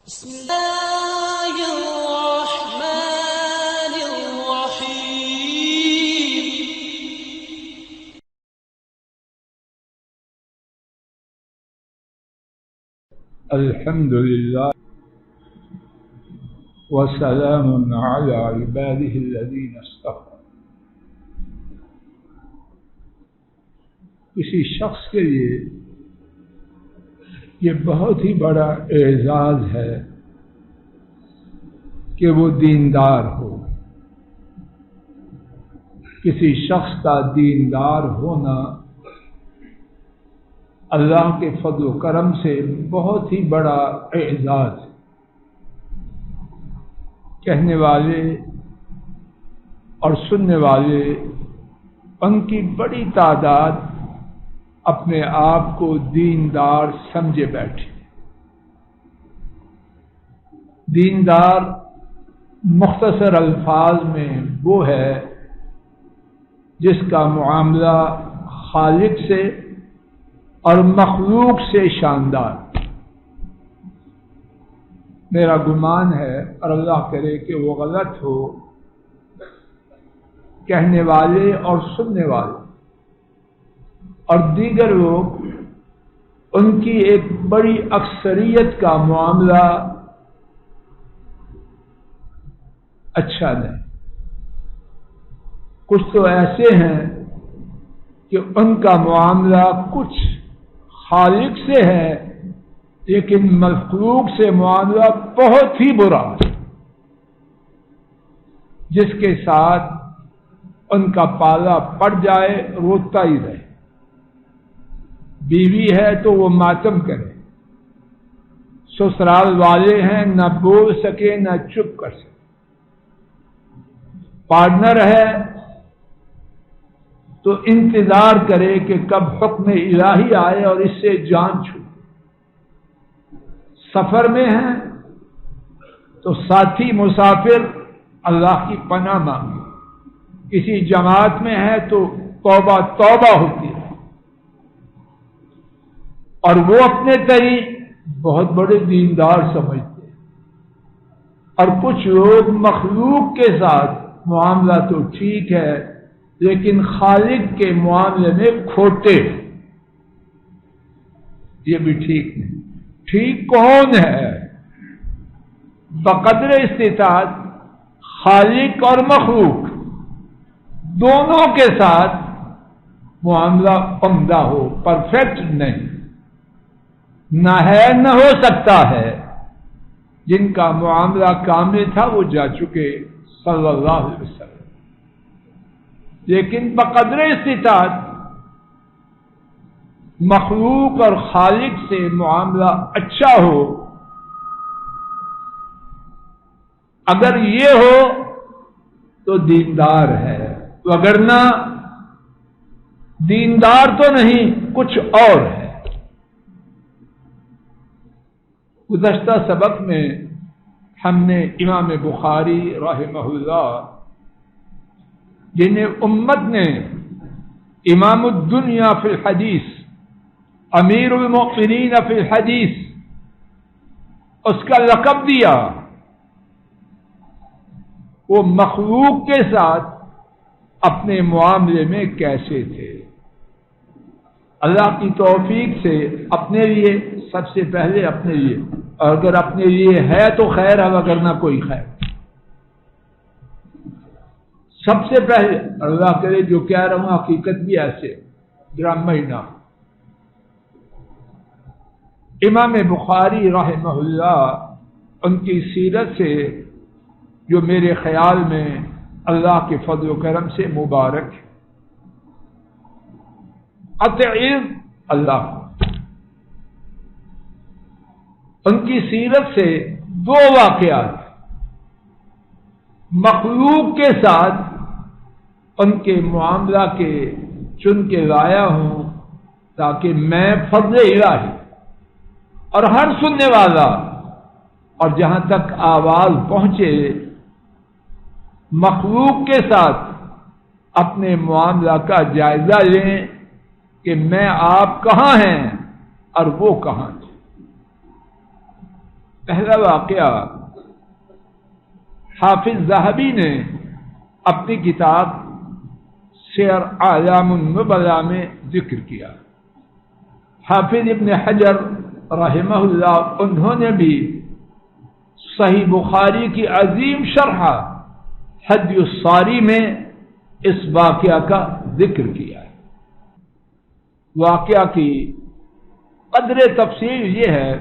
بسم الله الرحمن الرحيم. الحمد لله وسلام على عباده الذين اصطفى. کسی شخص کے لیے یہ بہت ہی بڑا اعزاز ہے کہ وہ دیندار ہو. کسی شخص کا دیندار ہونا اللہ کے فضل و کرم سے بہت ہی بڑا اعزاز ہے. کہنے والے اور سننے والے ان کی بڑی تعداد اپنے آپ کو دیندار سمجھے بیٹھے. دیندار مختصر الفاظ میں وہ ہے جس کا معاملہ خالق سے اور مخلوق سے شاندار. میرا گمان ہے اور اللہ کرے کہ وہ غلط ہو، کہنے والے اور سننے والے اور دیگر لوگ ان کی ایک بڑی اکثریت کا معاملہ اچھا نہیں. کچھ تو ایسے ہیں کہ ان کا معاملہ کچھ خالق سے ہے لیکن مخلوق سے معاملہ بہت ہی برا ہے، جس کے ساتھ ان کا پالا پڑ جائے روتا ہی رہے. بیوی ہے تو وہ ماتم کرے، سسرال والے ہیں نہ بول سکے نہ چپ کر سکے، پارٹنر ہے تو انتظار کرے کہ کب حکم الہی آئے اور اس سے جان چھوٹے. سفر میں ہیں تو ساتھی مسافر اللہ کی پناہ مانگے. کسی جماعت میں ہے تو توبہ توبہ ہوتی ہے. اور وہ اپنے تئیں بہت بڑے دیندار سمجھتے ہیں. اور کچھ لوگ مخلوق کے ساتھ معاملہ تو ٹھیک ہے لیکن خالق کے معاملے میں کھوٹے. یہ بھی ٹھیک نہیں. ٹھیک کون ہے؟ بقدر استطاعت خالق اور مخلوق دونوں کے ساتھ معاملہ عمدہ ہو، پرفیکٹ نہیں. نہ ہے نہ ہو سکتا ہے. جن کا معاملہ کامل تھا وہ جا چکے صلی اللہ علیہ وسلم. لیکن بقدر استطاعت مخلوق اور خالق سے معاملہ اچھا ہو. اگر یہ ہو تو دیندار ہے، وگرنہ دیندار تو نہیں کچھ اور ہے. گزشتہ سبق میں ہم نے امام بخاری رحمہ اللہ، جنہیں امت نے امام الدنیا فی الحدیث، امیر المؤمنین فی الحدیث اس کا لقب دیا، وہ مخلوق کے ساتھ اپنے معاملے میں کیسے تھے. اللہ کی توفیق سے اپنے لیے، سب سے پہلے اپنے لیے، اور اگر اپنے لیے ہے تو خیر ہے وگرنہ کوئی خیر. سب سے پہلے اللہ کرے جو کہہ رہا ہوں حقیقت بھی ایسے ڈرامہ ہی نہ. امام بخاری رحمہ اللہ ان کی سیرت سے جو میرے خیال میں اللہ کے فضل و کرم سے مبارک ہے، اطیع اللہ. ان کی سیرت سے دو واقعات مخلوق کے ساتھ ان کے معاملہ کے چن کے لایا ہوں تاکہ میں فضل الہی اور ہر سننے والا اور جہاں تک آواز پہنچے مخلوق کے ساتھ اپنے معاملہ کا جائزہ لیں کہ میں آپ کہاں ہیں اور وہ کہاں تھے. پہلا واقعہ حافظ ذہبی نے اپنی کتاب سیر اعلام النبلاء میں ذکر کیا. حافظ ابن حجر رحمہ اللہ انہوں نے بھی صحیح بخاری کی عظیم شرح حدی الصاری میں اس واقعہ کا ذکر کیا ہے. واقعہ کی قدر تفصیل یہ ہے،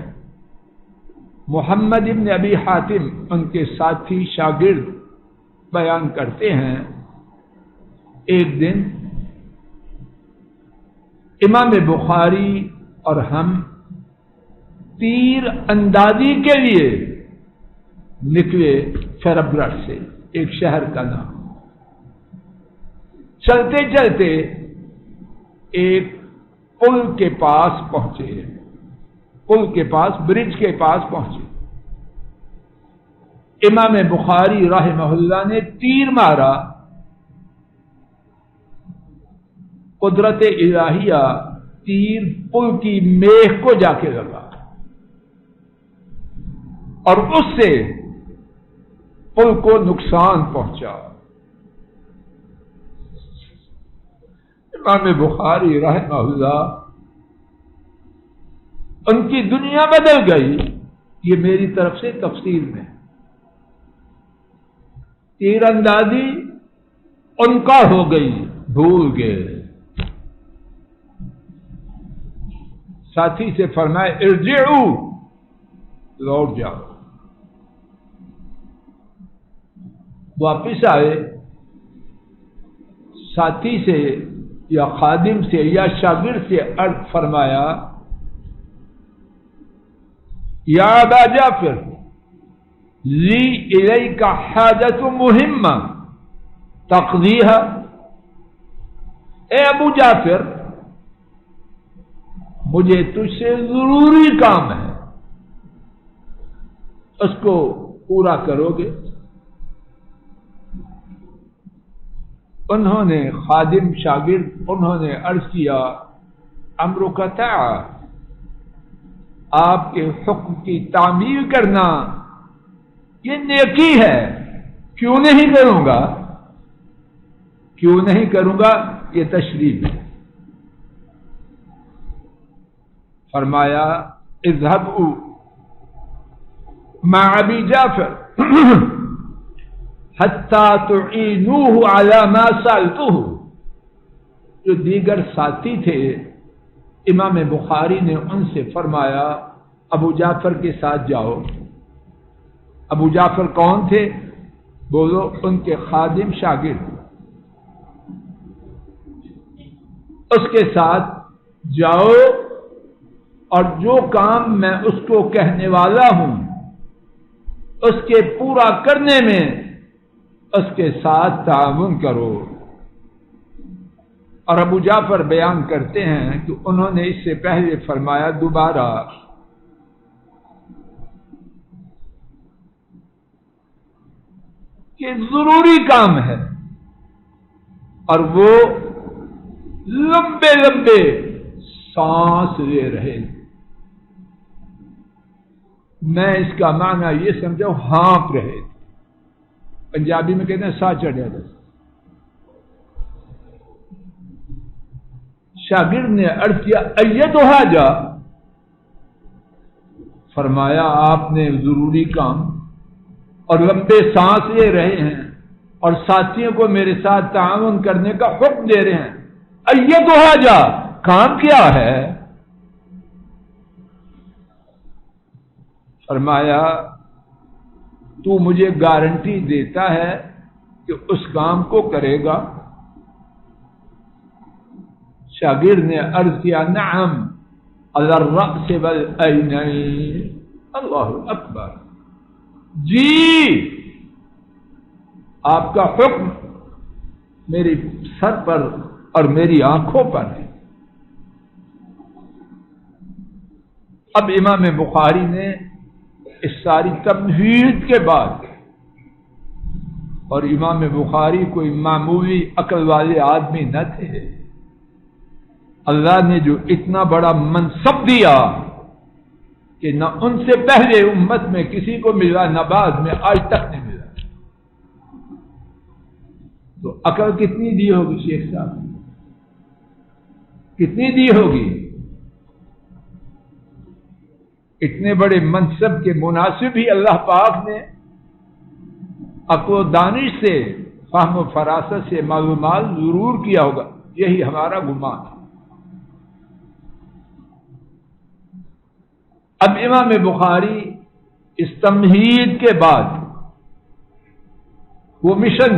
محمد ابن ابی حاتم ان کے ساتھی شاگرد بیان کرتے ہیں، ایک دن امام بخاری اور ہم تیر اندازی کے لیے نکلے فربرٹ سے، ایک شہر کا نام. چلتے چلتے ایک پل کے پاس پہنچے، پل کے پاس، برج کے پاس پہنچے. امام بخاری رحمہ اللہ نے تیر مارا، قدرت الہیہ تیر پل کی میخ کو جا کے لگا اور اس سے پل کو نقصان پہنچا. امام بخاری رحمہ اللہ ان کی دنیا بدل گئی. یہ میری طرف سے تفصیل میں، تیر اندازی ان کا ہو گئی، بھول گئے. ساتھی سے فرمائے ارجعو، لوٹ جاؤ. واپس آئے، ساتھی سے یا خادم سے یا شاگرد سے عرض فرمایا یا ابا جعفر لی الیک حاجت مہمہ تقضیہا، اے ابو جعفر مجھے تجھ سے ضروری کام ہے، اس کو پورا کرو گے؟ انہوں نے خادم شاگرد انہوں نے عرض کیا امرک طاعہ، آپ کے حکم کی تعمیل کرنا یہ نیکی ہے، کیوں نہیں کروں گا، کیوں نہیں کروں گا، یہ تشریف ہے. فرمایا اذهبوا مع ابی جعفر حتی تعینوه علی ما سألته. جو دیگر ساتھی تھے امام بخاری نے ان سے فرمایا ابو جعفر کے ساتھ جاؤ. ابو جعفر کون تھے؟ بولو ان کے خادم شاگرد. اس کے ساتھ جاؤ اور جو کام میں اس کو کہنے والا ہوں اس کے پورا کرنے میں اس کے ساتھ تعاون کرو. اور ابو جعفر بیان کرتے ہیں کہ انہوں نے اس سے پہلے فرمایا دوبارہ کہ ضروری کام ہے، اور وہ لمبے لمبے سانس لے رہے. میں اس کا معنی یہ سمجھا ہانپ رہے، پنجابی میں کہتے ہیں سا چڑھا تھا. شاگرد نے عرض کیا ایتو حاجہ، فرمایا آپ نے ضروری کام اور لمبے سانس لے رہے ہیں اور ساتھیوں کو میرے ساتھ تعاون کرنے کا حکم دے رہے ہیں، ایتو حاجہ، کام کیا ہے؟ فرمایا تو مجھے گارنٹی دیتا ہے کہ اس کام کو کرے گا؟ شاگرد نے عرض کیا نعم علی الرأس والعینین. اللہ اکبر، جی آپ کا حکم میری سر پر اور میری آنکھوں پر ہے. اب امام بخاری نے اس ساری تمہید کے بعد، اور امام بخاری کوئی معمولی عقل والے آدمی نہ تھے، اللہ نے جو اتنا بڑا منصب دیا کہ کہ نہ ان سے پہلے امت میں کسی کو ملا نہ بعد میں آج تک نہیں ملا. تو عقل کتنی دی ہوگی شیخ صاحب؟ کتنی دی ہوگی؟ اتنے بڑے منصب کے مناسب ہی اللہ پاک نے عقل و دانش سے، فہم و فراست سے معلومات ضرور کیا ہوگا، یہی ہمارا گمان ہے. اب امام بخاری اس تمہید کے بعد وہ مشن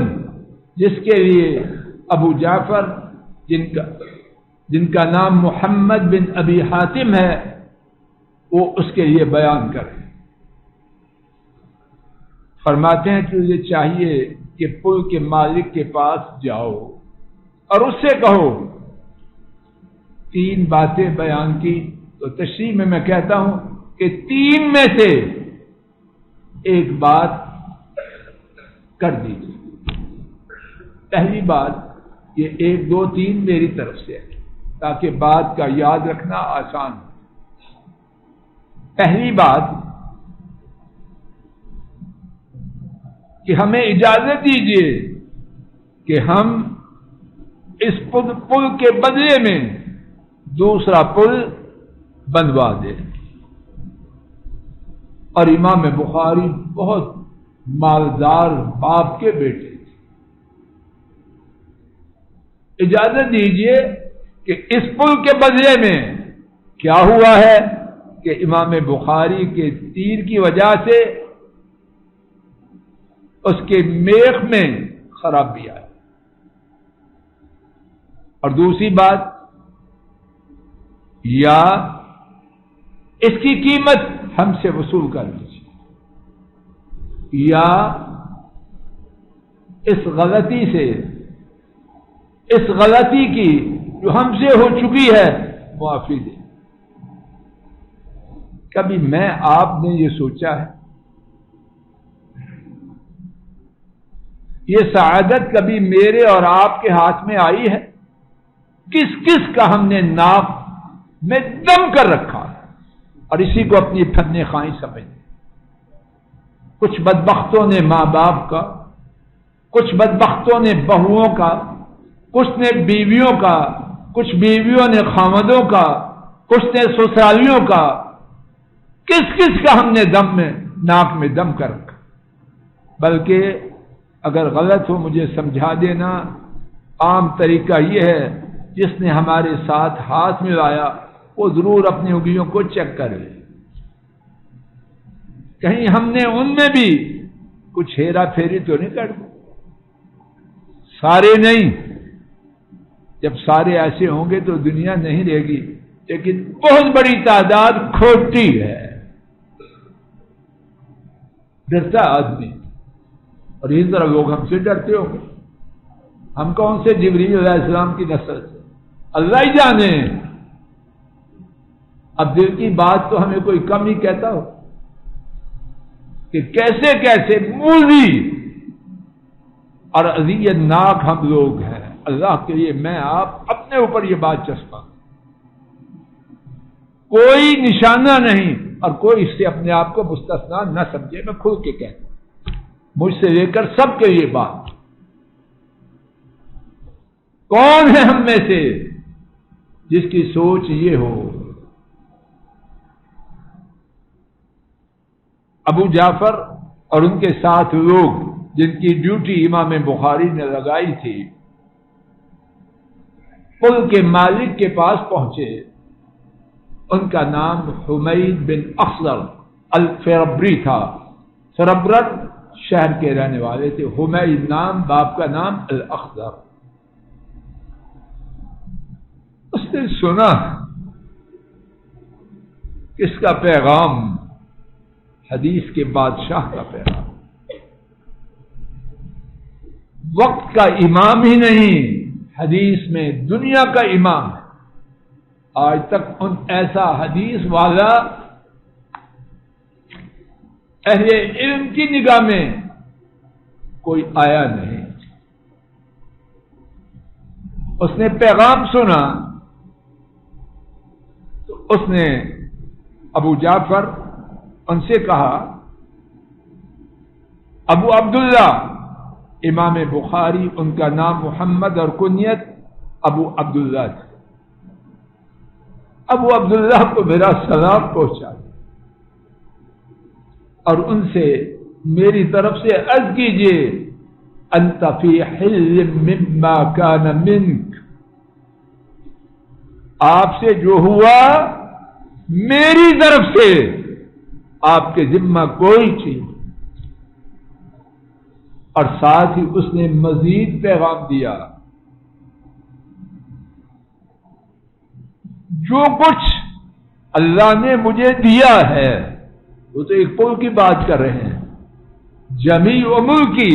جس کے لیے ابو جعفر جن کا نام محمد بن ابی حاتم ہے وہ اس کے لیے بیان کریں. فرماتے ہیں کہ یہ چاہیے کہ پل کے مالک کے پاس جاؤ اور اس سے کہو. 3 باتیں بیان کی تو تشریح میں کہتا ہوں کہ 3 میں سے ایک بات کر دیجیے. پہلی بات یہ 1 2 3 میری طرف سے ہے تاکہ بات کا یاد رکھنا آسان ہو. پہلی بات کہ ہمیں اجازت دیجیے کہ ہم اس پل کے بدلے میں دوسرا پل بنوا دیں. اور امام بخاری بہت مالدار باپ کے بیٹے تھے. اجازت دیجیے کہ اس پل کے بدلے میں کیا ہوا ہے کہ امام بخاری کے تیر کی وجہ سے اس کے میخ میں خرابی آئی. اور دوسری بات یا اس کی قیمت ہم سے وصول کر لیجیے یا اس غلطی کی جو ہم سے ہو چکی ہے معافی دے. کبھی میں آپ نے یہ سوچا ہے یہ سعادت کبھی میرے اور آپ کے ہاتھ میں آئی ہے؟ کس کس کا ہم نے ناک میں دم کر رکھا اور اسی کو اپنی فن خواہی سمجھ. کچھ بدبختوں نے ماں باپ کا، کچھ بدبختوں نے بہوؤں کا، کچھ نے بیویوں کا، کچھ بیویوں نے خامدوں کا، کچھ نے سسرالیوں کا. کس کس کا ہم نے دم میں ناک میں دم کر رکھا. بلکہ اگر غلط ہو مجھے سمجھا دینا. عام طریقہ یہ ہے جس نے ہمارے ساتھ ہاتھ ملایا وہ ضرور اپنی انگلیوں کو چیک کرے، کہیں ہم نے ان میں بھی کچھ ہیرا پھیری تو نہیں کر دی. سارے نہیں، جب سارے ایسے ہوں گے تو دنیا نہیں رہے گی، لیکن بہت بڑی تعداد کھوٹی ہے. ڈرتا آدمی، اور اس طرح لوگ ہم سے ڈرتے ہوں گے. ہم کون سے جبریل علیہ السلام کی نسل سے؟ اللہ ہی جانے. اب دل کی بات تو ہمیں کوئی کم ہی کہتا ہو کہ کیسے کیسے موذی اور اذیت ناک ہم لوگ ہیں. اللہ کے لیے میں آپ اپنے اوپر یہ بات چسپاں، کوئی نشانہ نہیں اور کوئی اس سے اپنے آپ کو مستثنا نہ سمجھے. میں کھل کے کہتا ہوں، مجھ سے لے کر سب کے لیے بات. کون ہے ہم میں سے جس کی سوچ یہ ہو؟ ابو جعفر اور ان کے ساتھ لوگ جن کی ڈیوٹی امام بخاری نے لگائی تھی پل کے مالک کے پاس پہنچے. ان کا نام حمید بن اخضر الفربری تھا. فربرت شہر کے رہنے والے تھے. حمید نام، باپ کا نام الاخضر. اس نے سنا کس کا پیغام؟ حدیث کے بادشاہ کا پیغام. وقت کا امام ہی نہیں، حدیث میں دنیا کا امام ہے. آج تک ایسا حدیث والا اہل علم کی نگاہ میں کوئی آیا نہیں. اس نے پیغام سنا تو اس نے ابو جعفر ان سے کہا ابو عبداللہ، امام بخاری ان کا نام محمد اور کنیت ابو عبداللہ تھا، ابو عبداللہ کو میرا سلام پہنچا اور ان سے میری طرف سے عرض کیجیے انت فی حل مما کان منک، آپ سے جو ہوا میری طرف سے آپ کے ذمہ کوئی چیز، اور ساتھ ہی اس نے مزید پیغام دیا جو کچھ اللہ نے مجھے دیا ہے، وہ تو ایک پل کی بات کر رہے ہیں، جمیع ملکی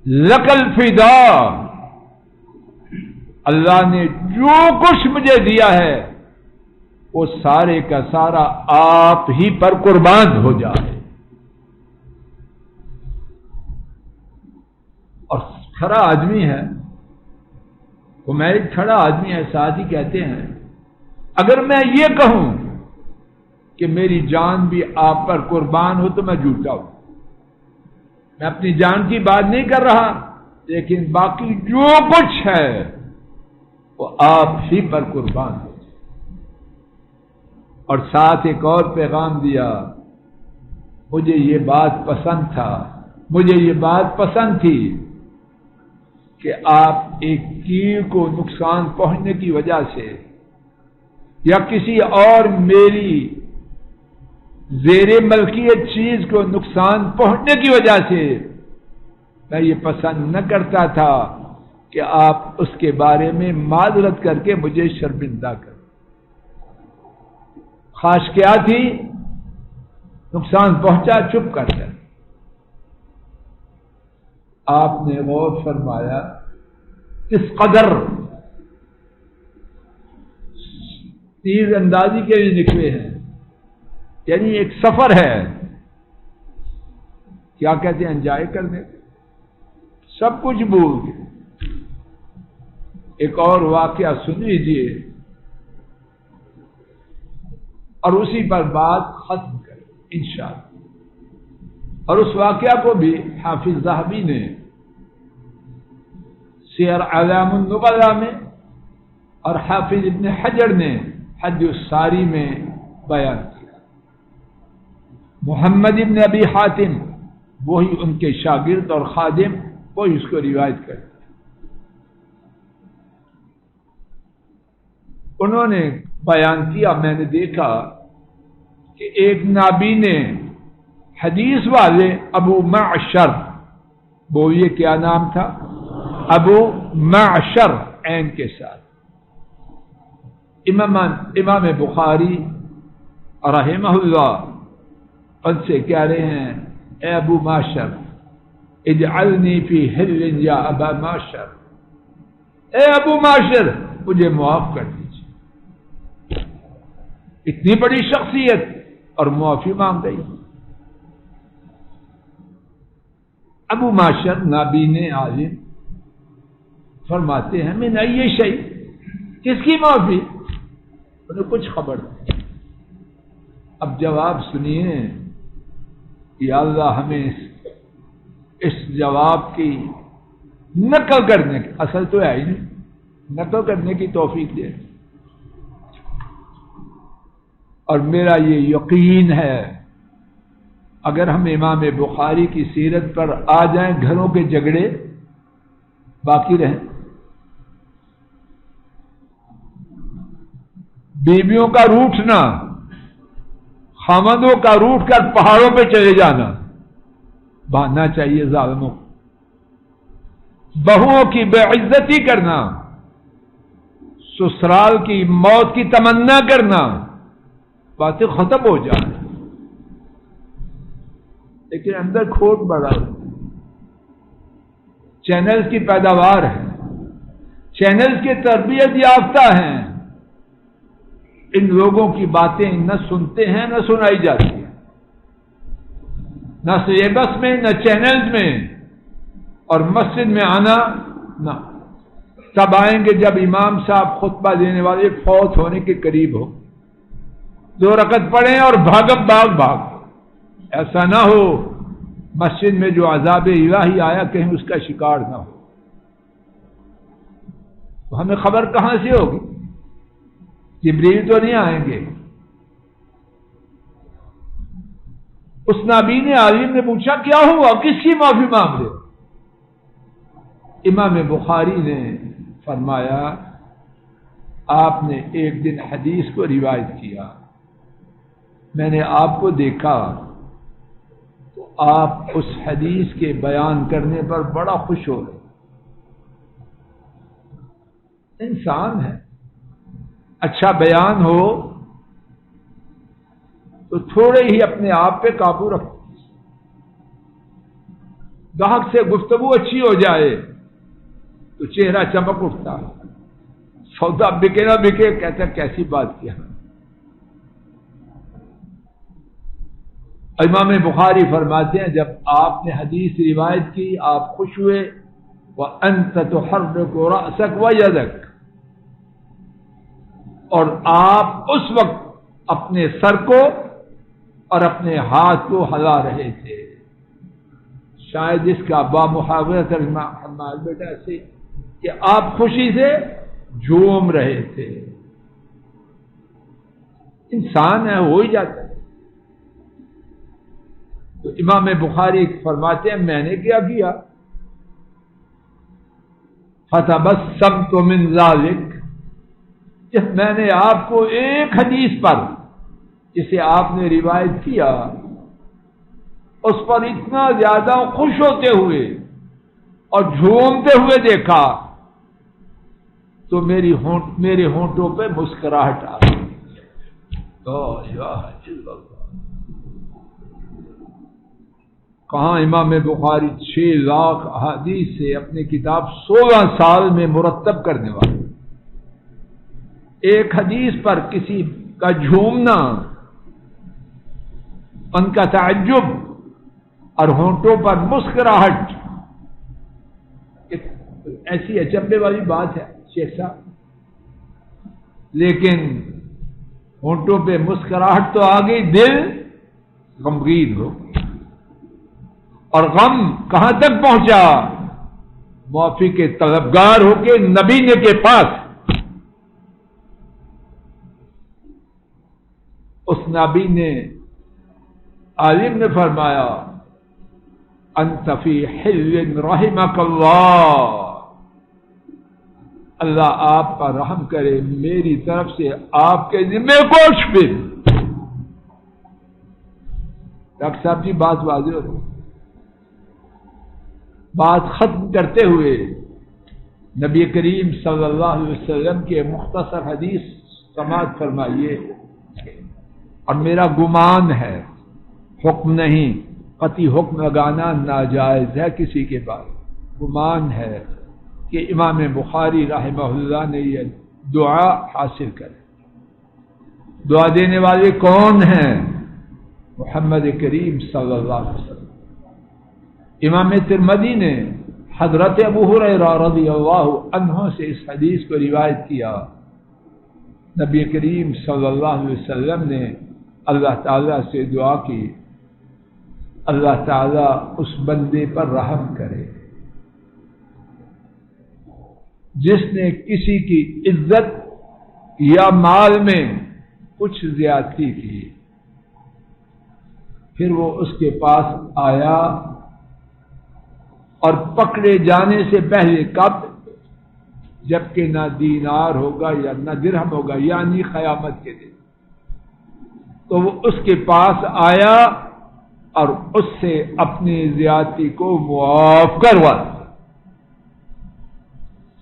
لک الفدا، اللہ نے جو کچھ مجھے دیا ہے وہ سارے کا سارا آپ ہی پر قربان ہو جائے۔ اور کھڑا آدمی ہے، وہ میرے کھڑا آدمی ہے، ساتھ ہی کہتے ہیں اگر میں یہ کہوں کہ میری جان بھی آپ پر قربان ہو تو میں جھوٹا ہوں، میں اپنی جان کی بات نہیں کر رہا، لیکن باقی جو کچھ ہے وہ آپ ہی پر قربان ہو۔ اور ساتھ ایک اور پیغام دیا، مجھے یہ بات پسند تھا، مجھے یہ بات پسند تھی کہ آپ ایک تیر کو نقصان پہنچنے کی وجہ سے یا کسی اور میری زیر ملکیت چیز کو نقصان پہنچنے کی وجہ سے میں یہ پسند نہ کرتا تھا کہ آپ اس کے بارے میں معذرت کر کے مجھے شرمندہ کر۔ خواہش کیا تھی؟ نقصان پہنچا چپ کر کر۔ آپ نے غور فرمایا کس قدر تیر اندازی کے لیے نکلے ہیں، یعنی ایک سفر ہے، کیا کہتے ہیں انجوائے کرنے، سب کچھ بھول گئے۔ ایک اور واقعہ سن لیجیے اور اسی پر بات ختم کریں انشاءاللہ۔ اور اس واقعہ کو بھی حافظ ذہبی نے سیر اعلام النبلاء میں اور حافظ ابن حجر نے حج الساری میں بیان کیا۔ محمد ابن ابی حاتم وہی ان کے شاگرد اور خادم، وہی اس کو روایت کرتے، انہوں نے بیان کیا، میں نے دیکھا کہ ایک نابی نے حدیث والے ابو معشر، بولیے کیا نام تھا؟ ابو معشر عین کے ساتھ، امام بخاری رحمہ اللہ ان سے کہہ رہے ہیں اے ابو معشر اجعلنی فی حل یا ابا معشر، اے ابو معشر مجھے معاف کر دیجیے۔ اتنی بڑی شخصیت اور معافی مانگ گئی۔ ابو معشر نابین عالم فرماتے ہیں من ای شیء، کس کی معافی؟ انہیں کچھ خبر نہیں۔ اب جواب سنیے، یا اللہ ہمیں اس جواب کی نقل کرنے کی، اصل تو ہے ہی نہیں، نقل کرنے کی توفیق دے۔ اور میرا یہ یقین ہے اگر ہم امام بخاری کی سیرت پر آ جائیں، گھروں کے جھگڑے باقی رہیں، بیویوں کا روٹھنا، خامندوں کا روٹ کر پہاڑوں پہ چلے جانا، بہانا چاہیے ظالموں، بہوؤں کی بے عزتی کرنا، سسرال کی موت کی تمنا کرنا، باتیں ختم ہو جائیں، لیکن اندر کھوٹ بڑا ہے۔ چینلز کی پیداوار ہے، چینلز کی تربیت یافتہ ہیں، ان لوگوں کی باتیں نہ سنتے ہیں نہ سنائی جاتی ہیں، نہ سلیبس میں نہ چینلز میں، اور مسجد میں آنا نہ تب آئیں گے جب امام صاحب خطبہ دینے والے فوت ہونے کے قریب ہو، 2 رکعت پڑھیں اور بھاگ بھاگ. ایسا نہ ہو مسجد میں جو عذاب الہی آیا کہیں اس کا شکار نہ ہو. تو ہمیں خبر کہاں سے ہوگی؟ جبریل تو نہیں آئیں گے. اس نابین عالم نے پوچھا کیا ہوا، کس کی معافی مانگ رہے؟ امام بخاری نے فرمایا آپ نے ایک دن حدیث کو روایت کیا، میں نے آپ کو دیکھا تو آپ اس حدیث کے بیان کرنے پر بڑا خوش ہو رہے. انسان ہے، اچھا بیان ہو تو تھوڑے ہی اپنے آپ پہ قابو رکھو. گاہک سے گفتگو اچھی ہو جائے تو چہرہ چمک اٹھتا، سودا بکے نہ بکے کہتا کیسی بات کیا. امام بخاری فرماتے ہیں جب آپ نے حدیث روایت کی آپ خوش ہوئے. وَأَنْتَ تُحَرِّكُ رَأْسَكَ وَيَدَكَ، اور آپ اس وقت اپنے سر کو اور اپنے ہاتھ کو ہلا رہے تھے. شاید اس کا بامحاورہ ترجمہ ہمارے بیٹا سے کہ آپ خوشی سے جھوم رہے تھے. انسان ہے، ہو ہی جاتا ہے. تو امام بخاری فرماتے ہیں میں نے کیا کیا، فَتَبَسَّمْتُ مِنْ ذَلِكَ، جب میں نے آپ کو ایک حدیث پر جسے آپ نے روایت کیا اس پر اتنا زیادہ خوش ہوتے ہوئے اور جھومتے ہوئے دیکھا تو میرے ہونٹوں پہ مسکراہٹ آ گئی. کہاں امام بخاری 6 لاکھ احادیث سے اپنی کتاب 16 سال میں مرتب کرنے والے، ایک حدیث پر کسی کا جھومنا، ان کا تعجب اور ہونٹوں پر مسکراہٹ ایسی اچنبھے والی بات ہے شیخ صاحب. لیکن ہونٹوں پہ مسکراہٹ تو آ گئی، دل غمگین ہو گئی. اور غم کہاں تک پہنچا؟ معافی کے طلبگار ہو کے نبی نے کے پاس. اس نبی نے عالم نے فرمایا انت فی حل رحمک اللہ، اللہ آپ کا رحم کرے میری طرف سے آپ کے ذمہ گوش پہ. ڈاکٹر صاحب جی بات واضح ہو رہی. بات ختم کرتے ہوئے نبی کریم صلی اللہ علیہ وسلم کے مختصر حدیث سماعت فرمائیے. اور میرا گمان ہے، حکم نہیں، قطعی حکم لگانا ناجائز ہے کسی کے پاس، گمان ہے کہ امام بخاری رحمہ اللہ نے یہ دعا حاصل کرے. دعا دینے والے کون ہیں؟ محمد کریم صلی اللہ علیہ وسلم. امام ترمذی نے حضرت ابو ہریرہ رضی اللہ عنہ سے اس حدیث کو روایت کیا. نبی کریم صلی اللہ علیہ وسلم نے اللہ تعالیٰ سے دعا کی اللہ تعالیٰ اس بندے پر رحم کرے جس نے کسی کی عزت یا مال میں کچھ زیادتی کی، پھر وہ اس کے پاس آیا اور پکڑے جانے سے پہلے، کب؟ جبکہ نہ دینار ہوگا یا نہ درہم ہوگا، یعنی قیامت کے دن. تو وہ اس کے پاس آیا اور اس سے اپنی زیادتی کو معاف کروا.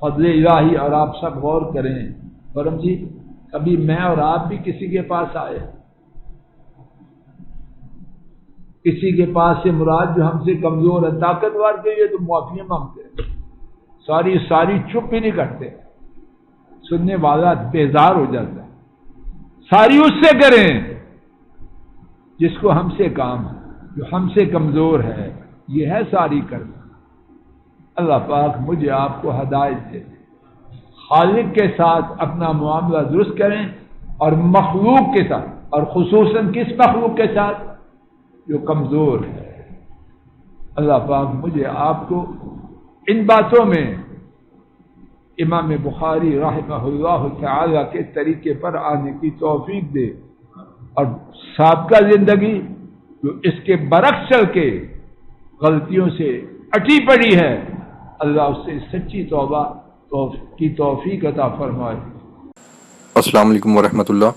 فضل الہی. اور آپ سب غور کریں برم جی، کبھی میں اور آپ بھی کسی کے پاس آئے، کسی کے پاس سے مراد جو ہم سے کمزور ہے، طاقتور کے لیے تو معافیاں مانگتے ہیں، ساری چپ ہی نہیں کرتے، سننے والا بیزار ہو جاتا ہے. ساری اس سے کریں جس کو ہم سے کام ہے، جو ہم سے کمزور ہے، یہ ہے ساری کرنا. اللہ پاک مجھے آپ کو ہدایت دے. خالق کے ساتھ اپنا معاملہ درست کریں اور مخلوق کے ساتھ اور خصوصاً کس مخلوق کے ساتھ؟ جو کمزور ہے۔ اللہ پاک مجھے آپ کو ان باتوں میں امام بخاری رحمہ اللہ تعالی کے طریقے پر آنے کی توفیق دے، اور سابقہ زندگی جو اس کے برعکس چل کے غلطیوں سے اٹی پڑی ہے، اللہ اس سے سچی توبہ کی توفیق عطا فرمائے۔ السلام علیکم ورحمۃ اللہ۔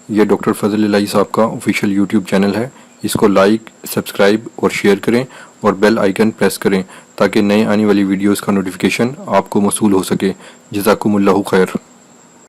یہ ڈاکٹر فضل الہی صاحب کا آفیشیل یوٹیوب چینل ہے، اس کو لائک، سبسکرائب اور شیئر کریں اور بیل آئیکن پریس کریں تاکہ نئے آنے والی ویڈیوز کا نوٹیفیکیشن آپ کو موصول ہو سکے۔ جزاکم اللہ خیر۔